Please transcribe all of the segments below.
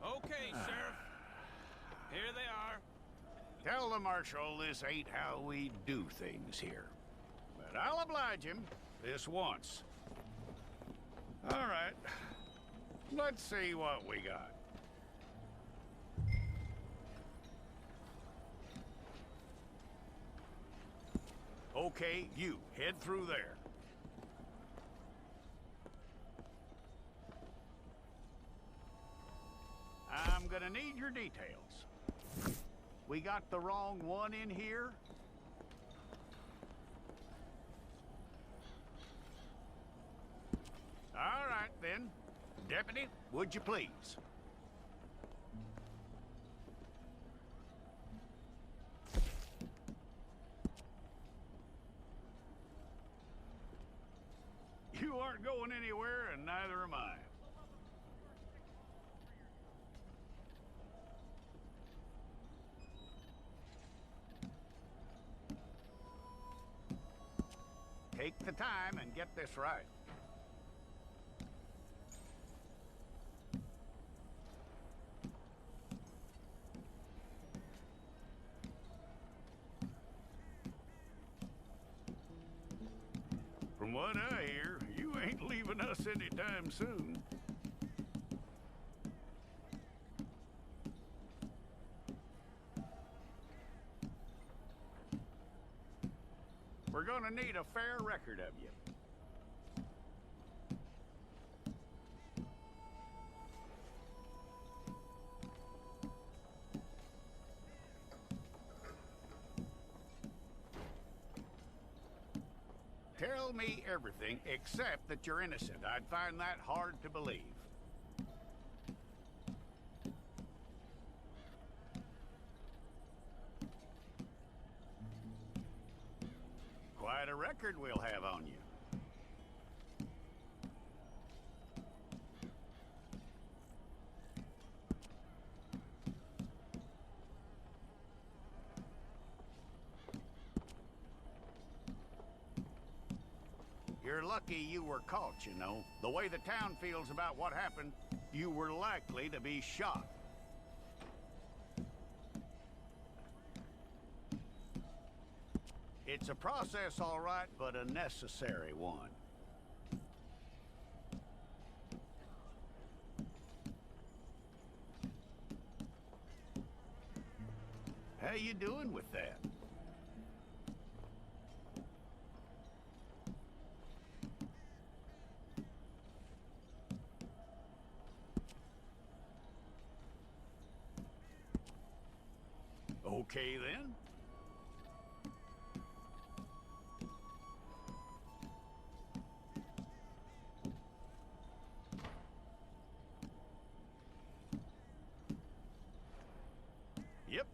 Okay, Sheriff. Here they are. Tell the Marshal this ain't how we do things here. But I'll oblige him, this once. All right. Let's see what we got. Okay, you, head through there. I'm gonna need your details. We got the wrong one in here? All right, then. Deputy, would you please? You aren't going anywhere, and neither am I. Take the time and get this right. From what I hear, you ain't leaving us anytime soon. We're gonna need a fair record of you. Tell me everything except that you're innocent. I'd find that hard to believe. Quite a record we'll have on you. You're lucky you were caught, you know. The way the town feels about what happened, you were likely to be shot. It's a process, all right, but a necessary one. How you doing with that? Okay, then. Yep.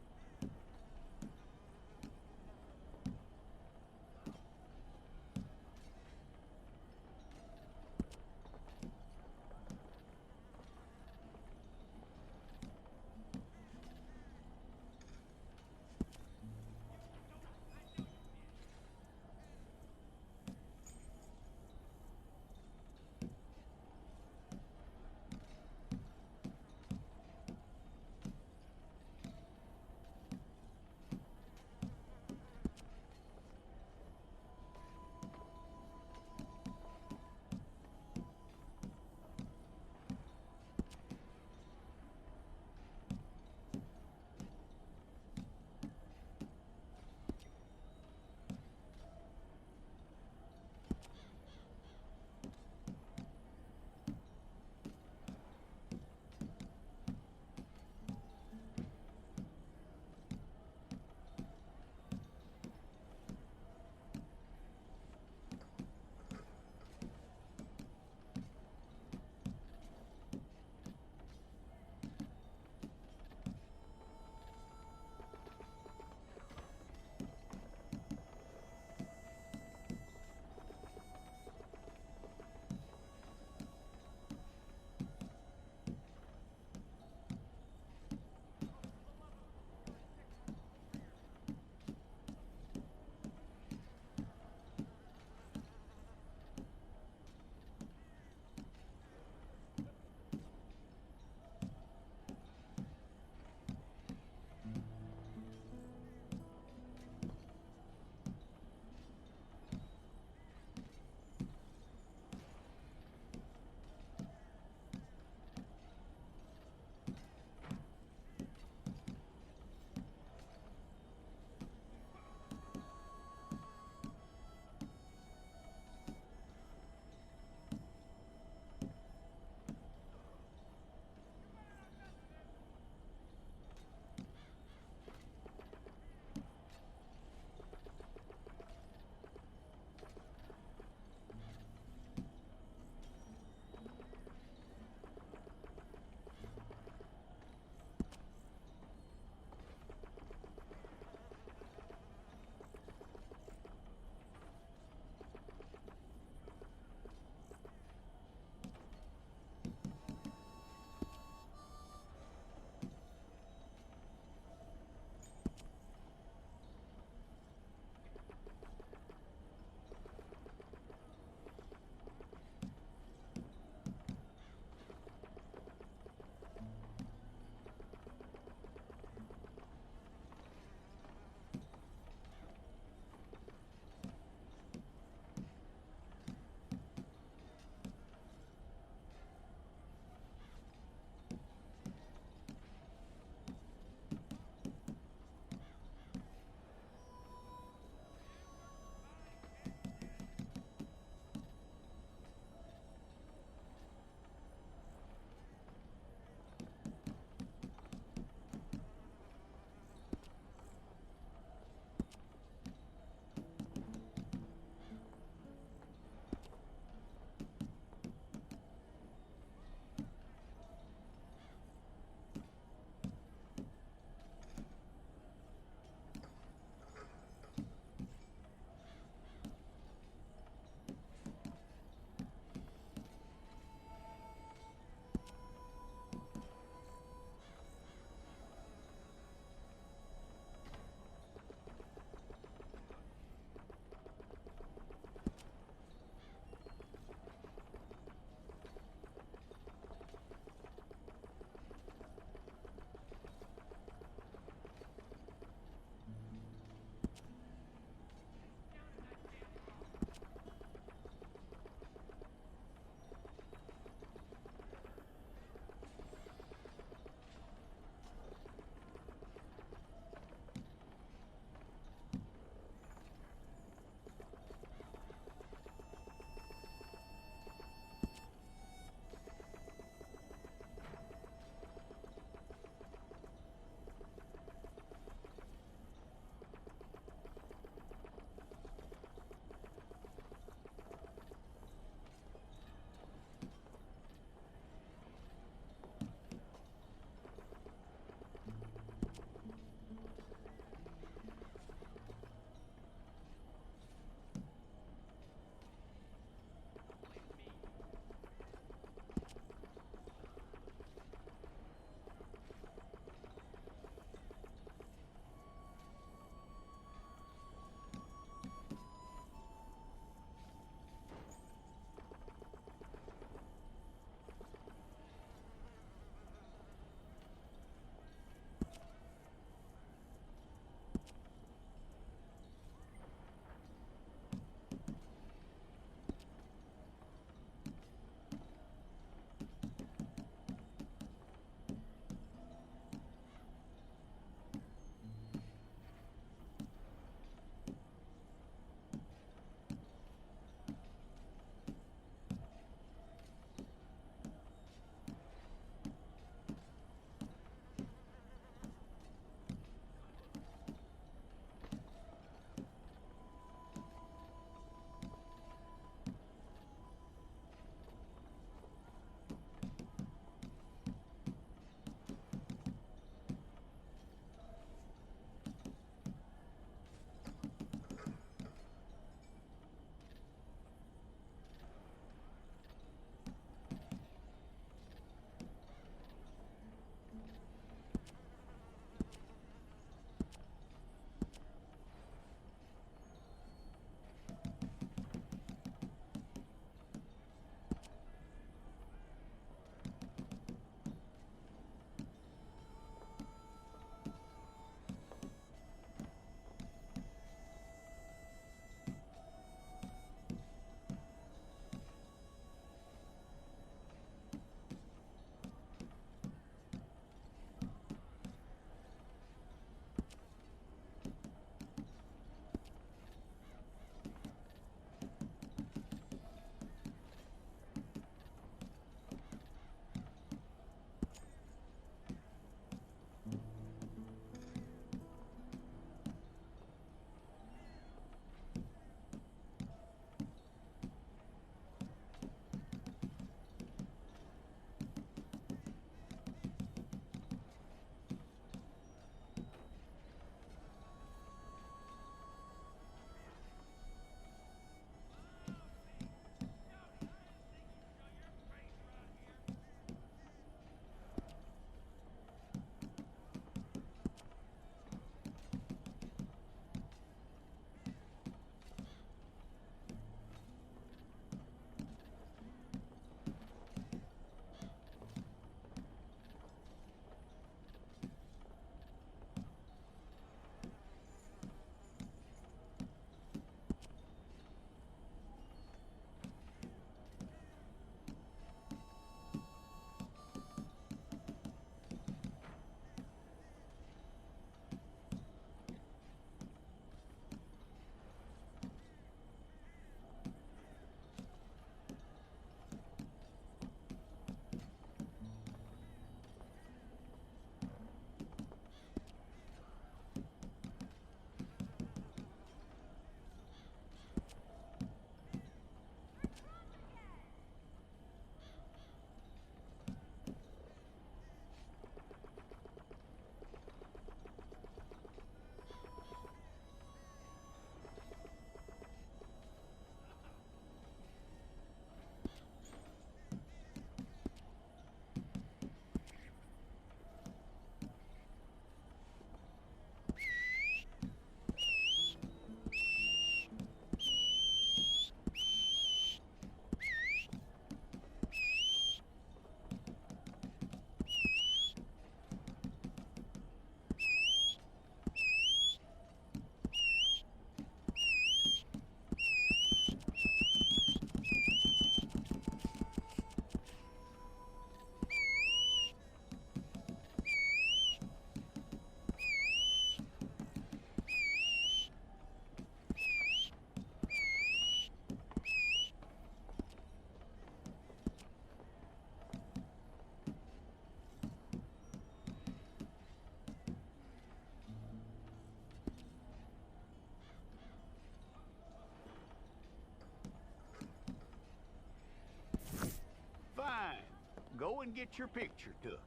and get your picture took.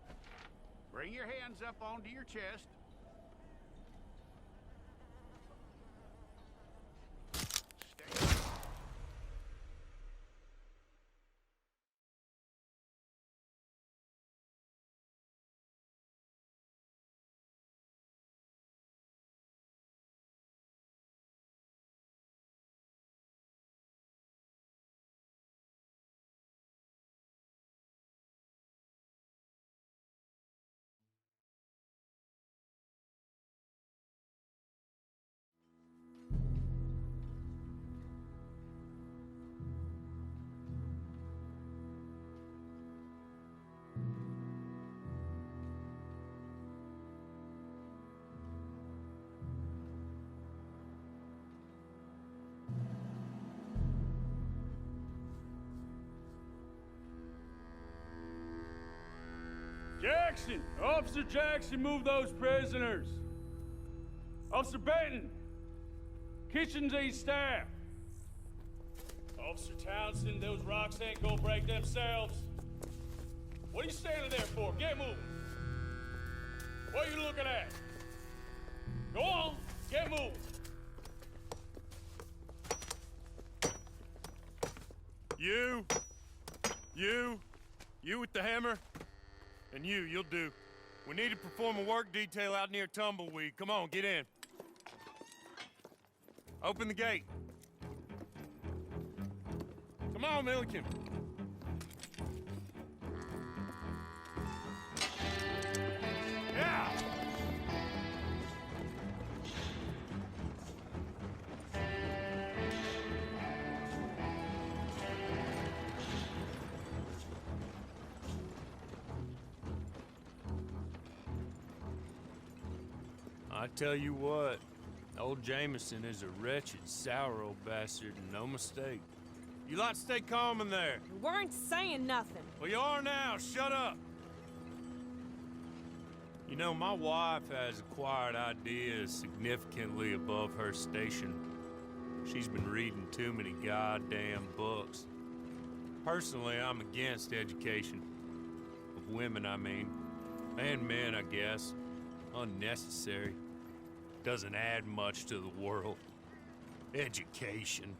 Bring your hands up onto your chest. Stay. Jackson! Officer Jackson, move those prisoners! Officer Benton! Kitchens ain't staff! Officer Townsend, those rocks ain't gonna break themselves. What are you standing there for? Get moving! What are you looking at? Go on, get moving! You with the hammer? And you'll do. We need to perform a work detail out near Tumbleweed. Come on, get in. Open the gate. Come on, Milliken. Yeah! I tell you what, old Jameson is a wretched, sour old bastard, and no mistake. You like to stay calm in there. You weren't saying nothing. Well, you are now. Shut up. You know, my wife has acquired ideas significantly above her station. She's been reading too many goddamn books. Personally, I'm against education. Of women, I mean. And men, I guess. Unnecessary. Doesn't add much to the world. Education.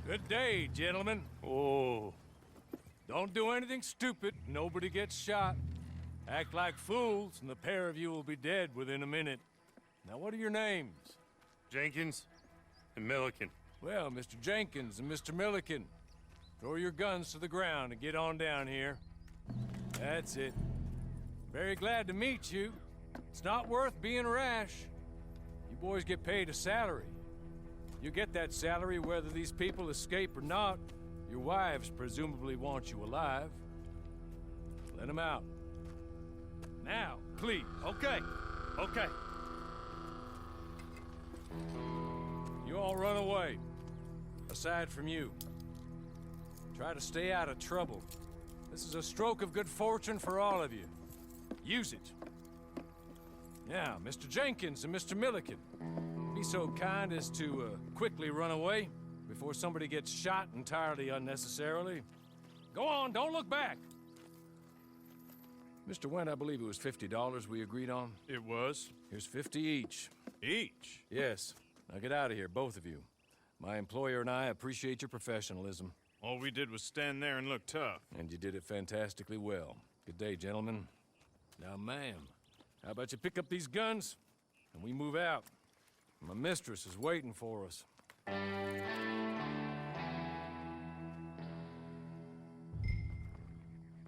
Good day, gentlemen. Oh. Don't do anything stupid. Nobody gets shot. Act like fools, and the pair of you will be dead within a minute. Now, what are your names? Jenkins and Milliken. Well, Mr. Jenkins and Mr. Milliken, throw your guns to the ground and get on down here. That's it. Very glad to meet you. It's not worth being rash. You boys get paid a salary. You get that salary whether these people escape or not. Your wives presumably want you alive. Let them out. Now, please. Okay. You all run away. Aside from you. Try to stay out of trouble. This is a stroke of good fortune for all of you. Use it. Now, Mr. Jenkins and Mr. Milliken, be so kind as to quickly run away before somebody gets shot entirely unnecessarily. Go on, don't look back. Mr. Wendt, I believe it was $50 we agreed on. It was. Here's 50 each. Each? Yes. Now get out of here, both of you. My employer and I appreciate your professionalism. All we did was stand there and look tough. And you did it fantastically well. Good day, gentlemen. Now, ma'am, how about you pick up these guns and we move out? My mistress is waiting for us.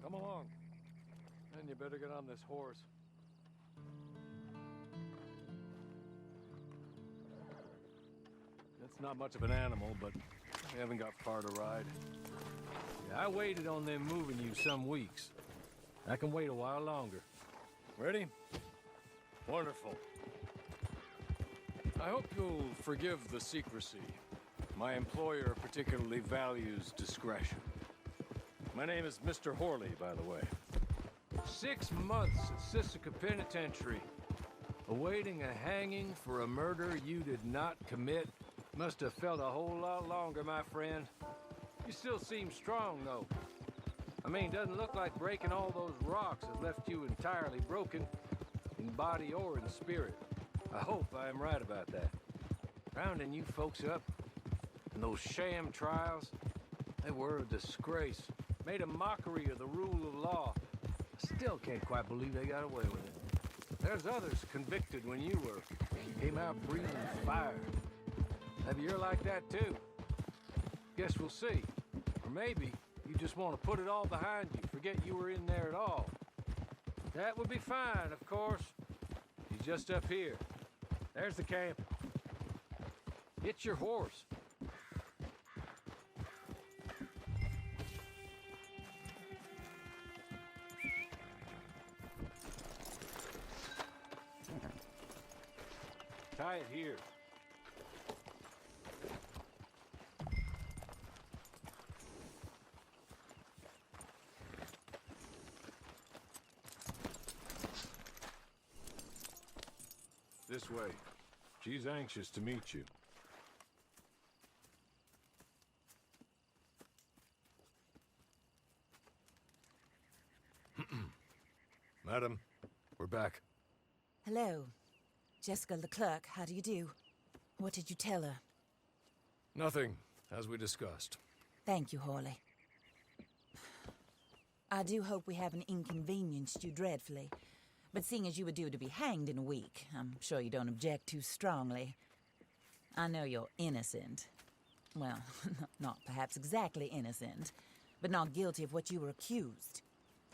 Come along. And you better get on this horse. It's not much of an animal, but we haven't got far to ride. Yeah, I waited on them moving you some weeks. I can wait a while longer. Ready? Wonderful. I hope you'll forgive the secrecy. My employer particularly values discretion. My name is Mr. Horley, by the way. 6 months at Sisika Penitentiary, awaiting a hanging for a murder you did not commit Must have felt a whole lot longer, my friend. You still seem strong, though. I mean, doesn't look like breaking all those rocks has left you entirely broken, in body or in spirit. I hope I am right about that. Rounding you folks up, and those sham trials, they were a disgrace. Made a mockery of the rule of law. I still can't quite believe they got away with it. There's others convicted when you were. Came out breathing fire. Maybe you're like that too. Guess we'll see. Or maybe you just want to put it all behind you, forget you were in there at all. That would be fine, of course. He's just up here. There's the camp. Get your horse. Tie it here. This way. She's anxious to meet you. Madam, we're back. Hello. Jessica Leclerc, how do you do? What did you tell her? Nothing, as we discussed. Thank you, Hawley. I do hope we haven't inconvenienced you dreadfully. But seeing as you were due to be hanged in a week, I'm sure you don't object too strongly. I know you're innocent. Well, not perhaps exactly innocent, but not guilty of what you were accused.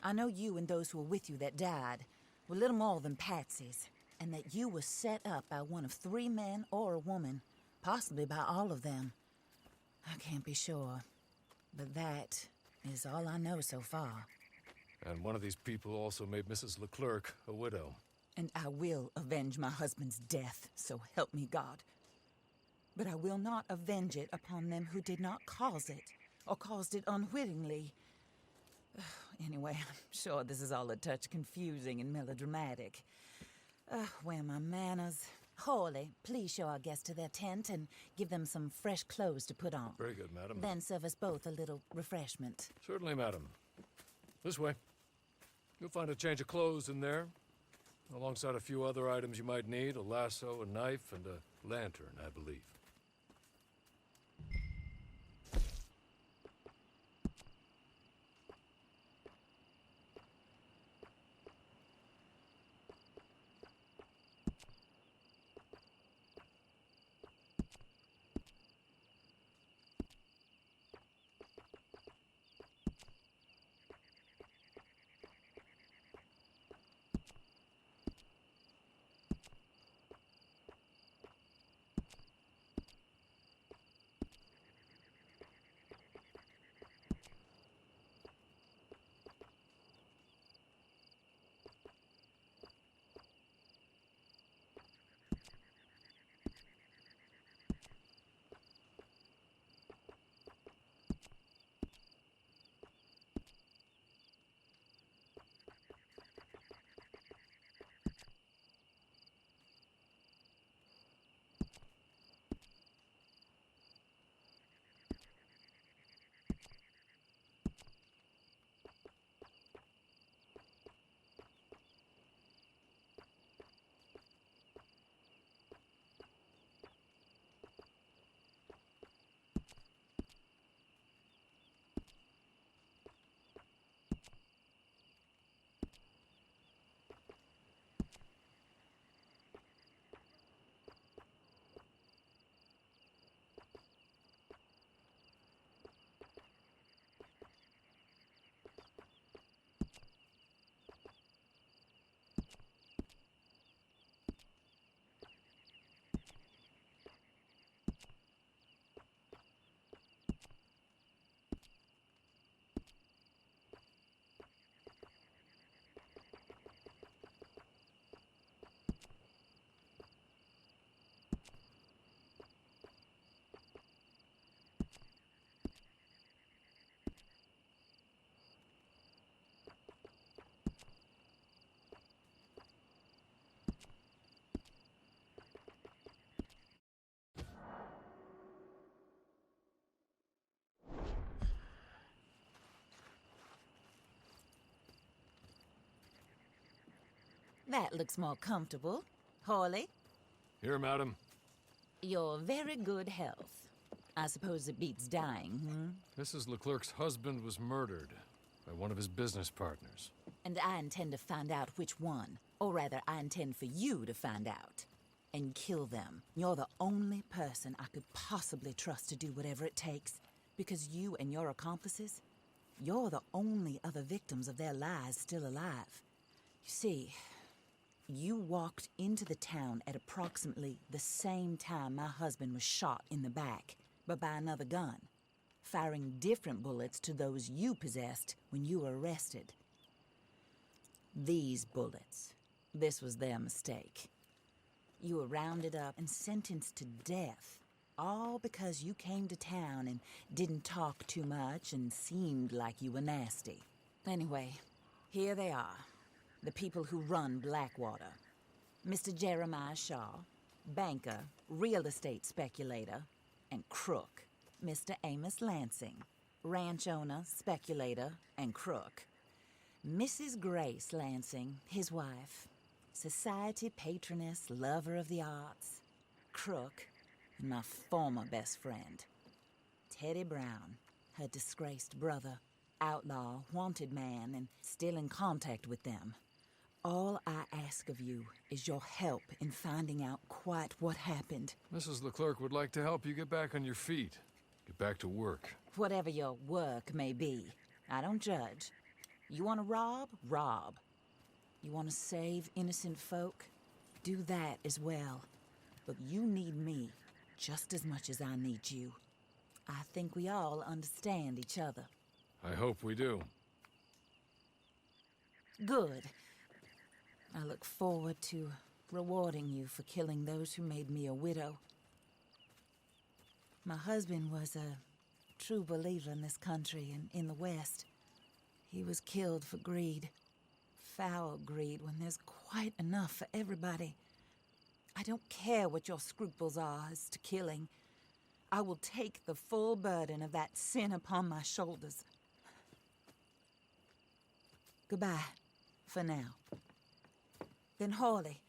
I know you and those who were with you that died were little more than patsies, and that you were set up by one of 3 men or a woman, possibly by all of them. I can't be sure, but that is all I know so far. And one of these people also made Mrs. Leclerc a widow. And I will avenge my husband's death, so help me God. But I will not avenge it upon them who did not cause it, or caused it unwittingly. Anyway, I'm sure this is all a touch confusing and melodramatic. Where are my manners? Hawley, please show our guests to their tent and give them some fresh clothes to put on. Very good, madam. Then serve us both a little refreshment. Certainly, madam. This way. You'll find a change of clothes in there, alongside a few other items you might need, a lasso, a knife, and a lantern, I believe. That looks more comfortable. Hawley, Here, madam. your very good health. I suppose it beats dying, Mrs. Leclerc's husband was murdered by one of his business partners. And I intend to find out which one. Or rather, I intend for you to find out. And kill them. You're the only person I could possibly trust to do whatever it takes. Because you and your accomplices, you're the only other victims of their lies still alive. You see, you walked into the town at approximately the same time my husband was shot in the back, but by another gun, firing different bullets to those you possessed when you were arrested. These bullets, this was their mistake. You were rounded up and sentenced to death, all because you came to town and didn't talk too much and seemed like you were nasty. Anyway, here they are, the people who run Blackwater. Mr. Jeremiah Shaw, banker, real estate speculator, and crook. Mr. Amos Lansing, ranch owner, speculator, and crook. Mrs. Grace Lansing, his wife, society patroness, lover of the arts, crook, and my former best friend. Teddy Brown, her disgraced brother, outlaw, wanted man, and still in contact with them. All I ask of you is your help in finding out quite what happened. Mrs. Leclerc would like to help you get back on your feet. Get back to work. Whatever your work may be, I don't judge. You want to rob? Rob. You want to save innocent folk? Do that as well. But you need me just as much as I need you. I think we all understand each other. I hope we do. Good. I look forward to rewarding you for killing those who made me a widow. My husband was a true believer in this country and in the West. He was killed for greed. Foul greed when there's quite enough for everybody. I don't care what your scruples are as to killing. I will take the full burden of that sin upon my shoulders. Goodbye, for now. Then Hawley,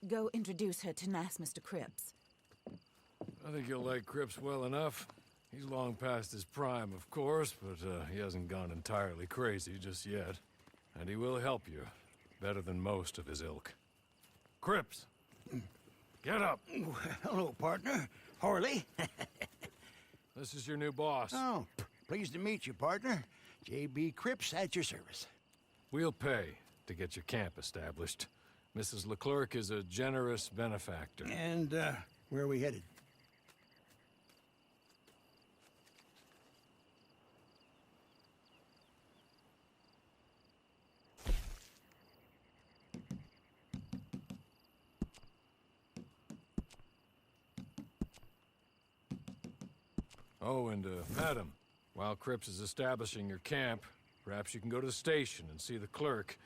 go introduce her to nice Mr. Cripps. I think you'll like Cripps well enough. He's long past his prime, of course, but he hasn't gone entirely crazy just yet. And he will help you, better than most of his ilk. Cripps! Get up! Hello, partner. Harley. This is your new boss. Oh, pleased to meet you, partner. J.B. Cripps at your service. We'll pay to get your camp established. Mrs. Leclerc is a generous benefactor. And, where are we headed? Oh, and, madam, while Cripps is establishing your camp, perhaps you can go to the station and see the clerk,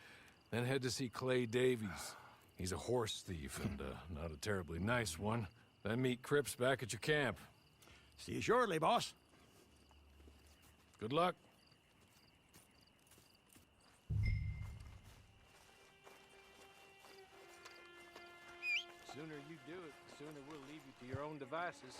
then head to see Clay Davies. He's a horse thief and, not a terribly nice one. Then meet Cripps back at your camp. See you shortly, boss. Good luck. The sooner you do it, the sooner we'll leave you to your own devices.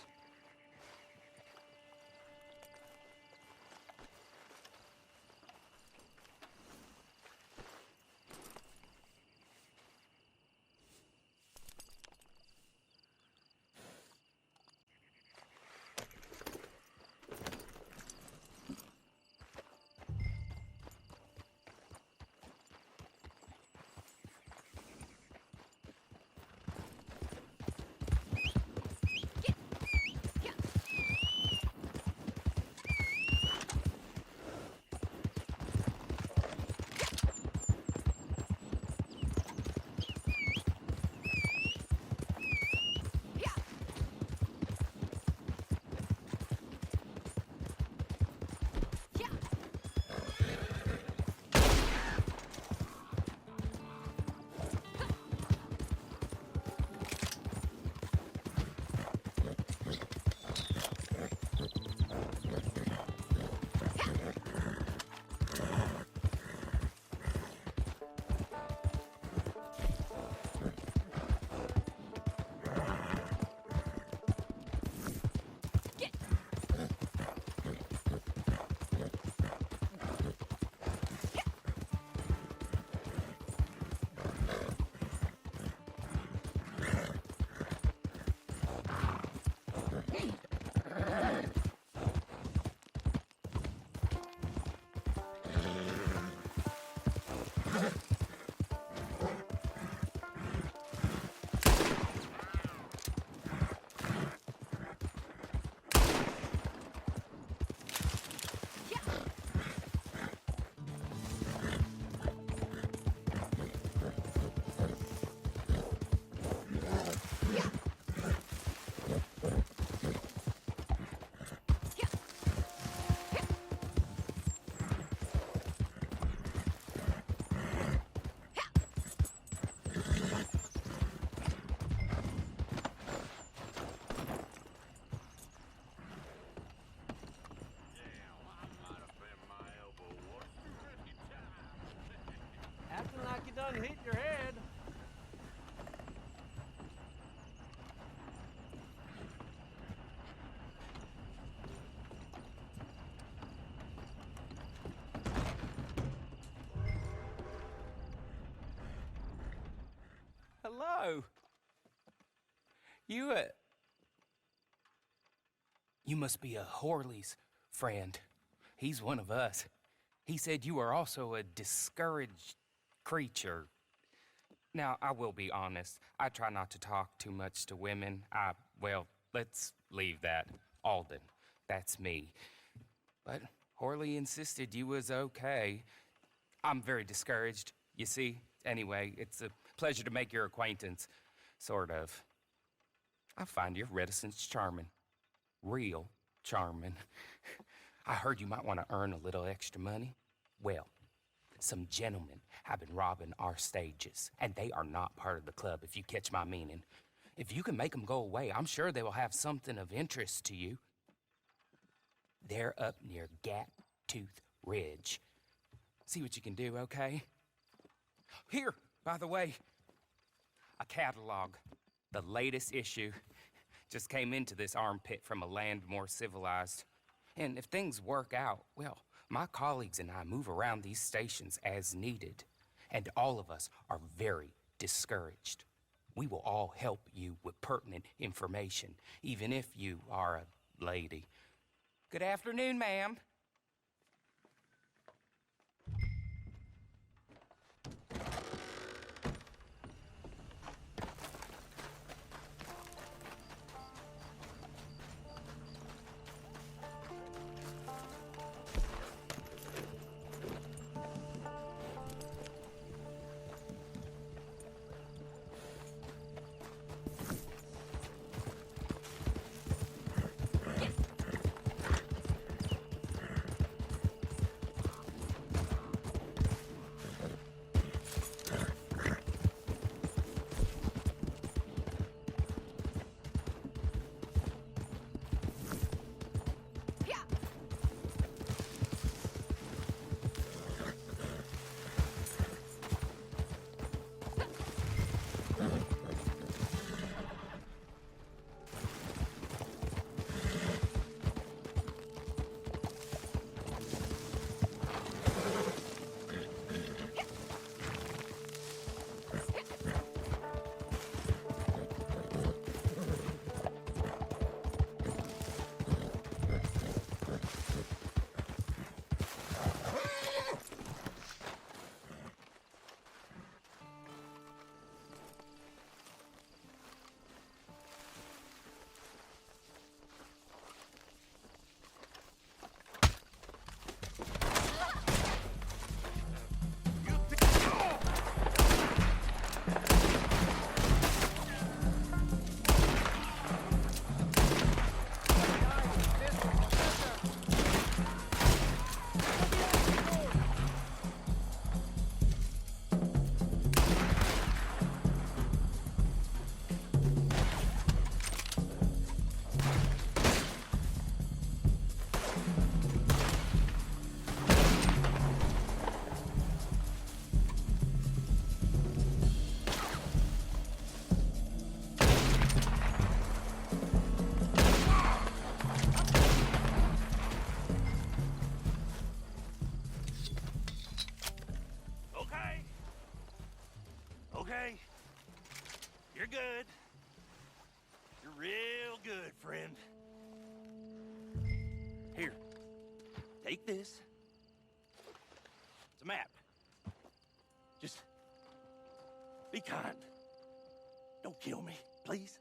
You must be a Horley's friend. He's one of us. He said you are also a discouraged creature. Now, I will be honest. I try not to talk too much to women. Well, let's leave that. Alden, that's me. But Horley insisted you was okay. I'm very discouraged, you see. Anyway, it's a pleasure to make your acquaintance. Sort of. I find your reticence charming. Real charming. I heard you might want to earn a little extra money. Well, some gentlemen have been robbing our stages, and they are not part of the club, if you catch my meaning. If you can make them go away, I'm sure they will have something of interest to you. They're up near Gat-Tooth Ridge. See what you can do, okay? Here, by the way, a catalog. The latest issue just came into this armpit from a land more civilized. And if things work out, well, my colleagues and I move around these stations as needed. And all of us are very discouraged. We will all help you with pertinent information, even if you are a lady. Good afternoon, ma'am. Okay. You're good. You're real good, friend. Here. Take this. It's a map. Just be kind. Don't kill me, please.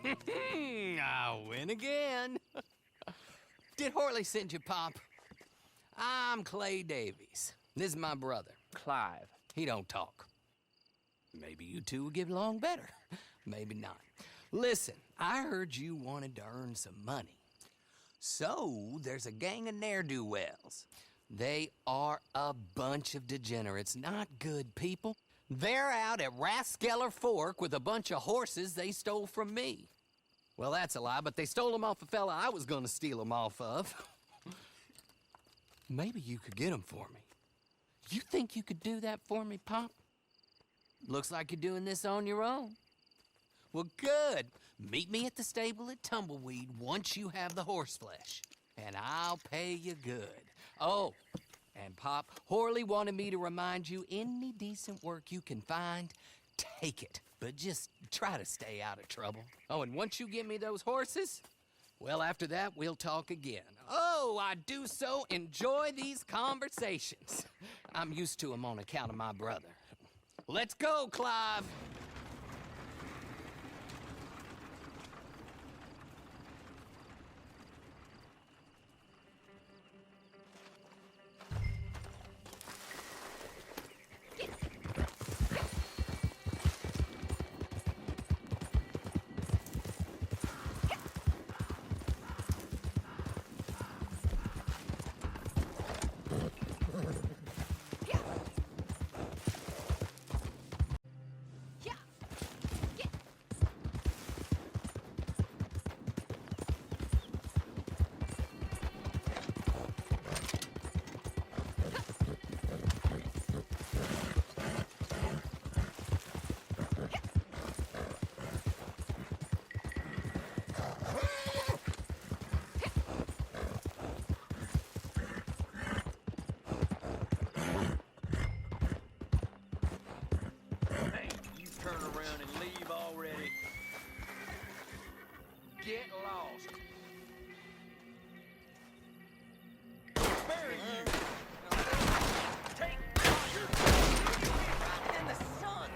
I win again. Did Horley send you, Pop? I'm Clay Davies. This is my brother, Clive. He don't talk. Maybe you two will get along better. Maybe not. Listen, I heard you wanted to earn some money. So, there's a gang of ne'er-do-wells. They are a bunch of degenerates, not good people. They're out at Raskeller Fork with a bunch of horses they stole from me. Well, that's a lie, but they stole them off a fella I was gonna steal them off of. Maybe you could get them for me. You think you could do that for me, Pop? Looks like you're doing this on your own. Well, good. Meet me at the stable at Tumbleweed once you have the horse flesh, and I'll pay you good. Oh, and Pop, Horley wanted me to remind you, any decent work you can find, take it. But just try to stay out of trouble. Oh, and once you give me those horses, well, after that, we'll talk again. Oh, I do so enjoy these conversations. I'm used to them on account of my brother. Let's go, Clive. Turn around and leave already. Get lost. Bury you. Take fire. In the sun.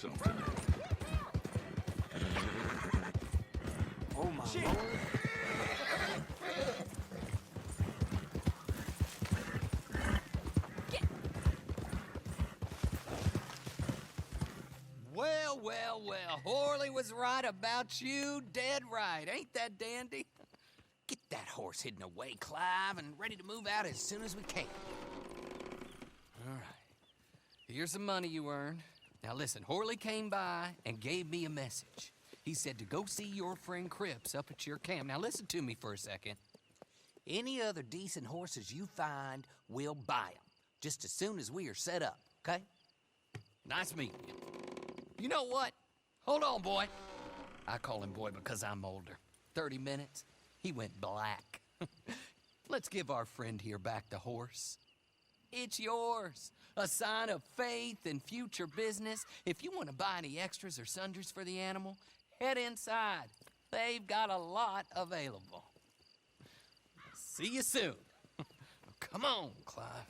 Something. Oh my lord. well. Horley was right about you, dead right. Ain't that dandy? Get that horse hidden away, Clive, and ready to move out as soon as we can. All right. Here's the money you earned. Now listen, Horley came by and gave me a message. He said to go see your friend Cripps up at your camp. Now listen to me for a second. Any other decent horses you find, we'll buy them. Just as soon as we are set up, okay? Nice meeting you. You know what? Hold on, boy. I call him boy because I'm older. 30 minutes, he went black. Let's give our friend here back the horse. It's yours. A sign of faith and future business. If you want to buy any extras or sundries for the animal, head inside. They've got a lot available. See you soon. Come on, Clive.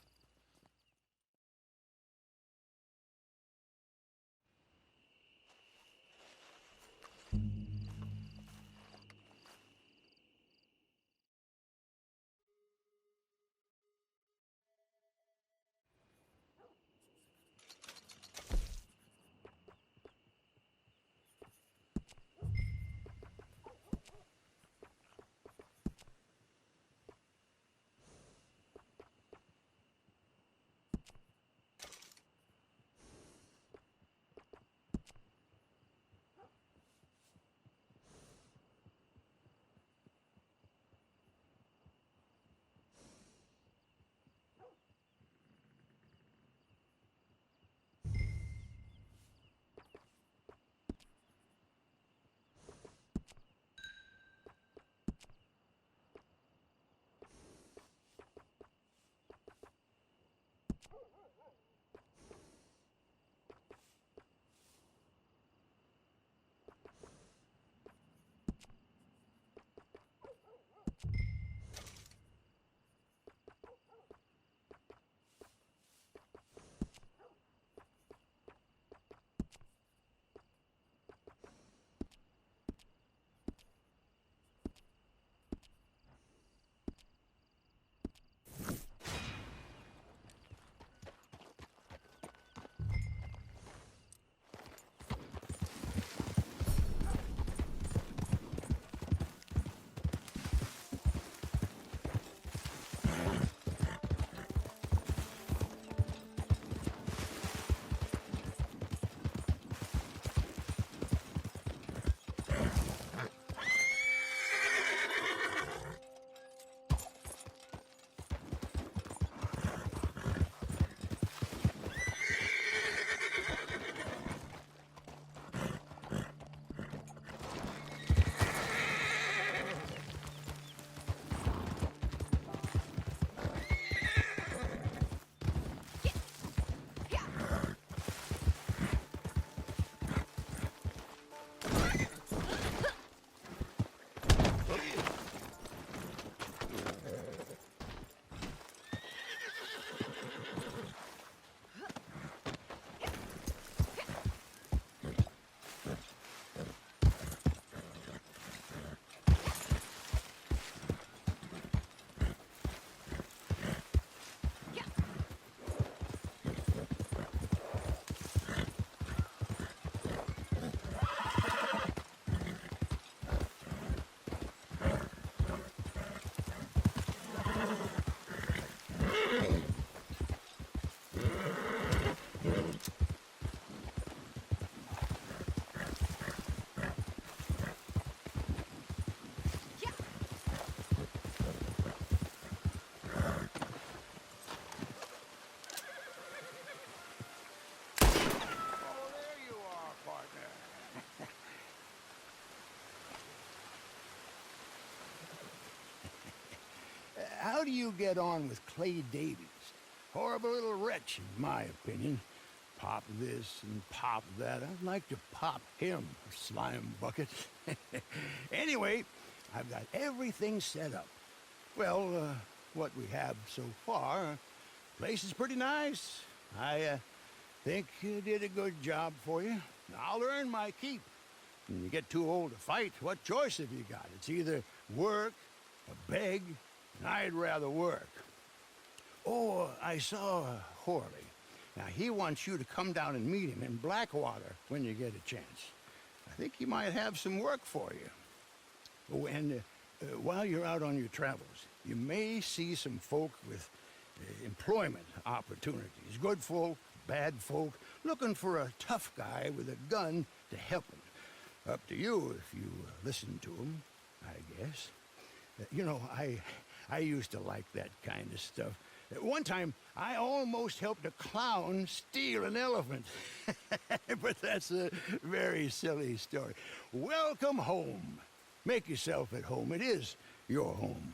How do you get on with Clay Davies? Horrible little wretch, in my opinion. Pop this and pop that. I'd like to pop him, slime bucket. Anyway, I've got everything set up. Well, what we have so far, place is pretty nice. I think you did a good job for you. I'll earn my keep. When you get too old to fight, what choice have you got? It's either work or beg, and I'd rather work. Oh, I saw Horley, Now, he wants you to come down and meet him in Blackwater when you get a chance. I think he might have some work for you. Oh, and while you're out on your travels, you may see some folk with employment opportunities. Good folk, bad folk, looking for a tough guy with a gun to help them. Up to you if you listen to him, I guess. You know, I used to like that kind of stuff. One time, I almost helped a clown steal an elephant. But that's a very silly story. Welcome home. Make yourself at home. It is your home.